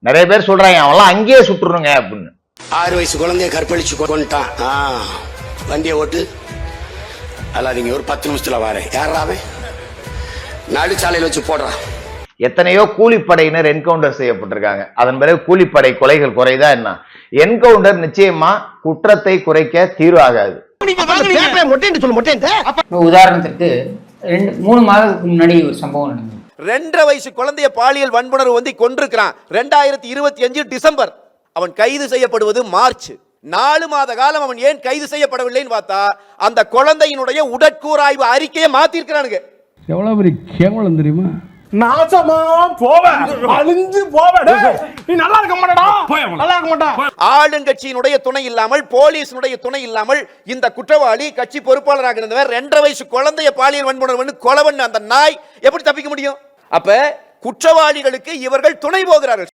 நிறைய பேர் சொல்றாங்க அவெல்லாம் அங்கேயே சுட்டுருங்க அப்படின்னு. 6 வயசு குழந்தைய கற்பழிச்சு கொண்டுட்டான். வண்டியை ஓட்டு அல்லாதீங்க, ஒரு 10 நிமிஷத்துல வரேன். யாராவே நடுச்சாலையில் வச்சு போடுறான். எத்தனையோ கூலிப்படையினர் என்கவுண்டர் செய்யப்பட்டிருக்காங்க. அதன் பிறகு கூலிப்படை கொலைகள் குறைதா என்ன? என்கவுண்டர் நிச்சயமா குற்றத்தை குறைக்க தீர்வு ஆகாது. உதாரணத்துக்கு 3 மாதத்துக்கு முன்னாடி ஒரு சம்பவம் நடந்தது. 2.5 வயசு குழந்தைய பாலியல் வன்புணர்வு வந்து கொண்டிருக்கிறான். 2025 டிசம்பர். அவன் கைது செய்யப்படுவது மார்ச். 4 மாத காலம் அவன் ஏன் கைது செய்யப்படவில்லைன்னு பார்த்தா அந்த குழந்தையினுடைய உடற்கூறாய்வு அறிக்கையை மாத்திருக்கிறானுங்க. எவ்வளவு பெரிய கேவலம் தெரியுமா? நாசமா போவே, அழிஞ்சு போவே. நீ நல்லா இருக்க மாட்டடா, நல்லா இருக்க மாட்டா. ஆளுங்கட்சியினுடைய துணை இல்லாமல், போலீஸினுடைய துணை இல்லாமல் இந்த குற்றவாளி கட்சி பொறுப்பாளராக இருந்தவர் 2.5 வயசு குழந்தைய பாலியல் வன்புணர்வு கொலை பண்ண அந்த நாய் எப்படி தப்பிக்க முடியும்? அப்ப குற்றவாளிகளுக்கு இவர்கள் துணை போகிறார்கள்.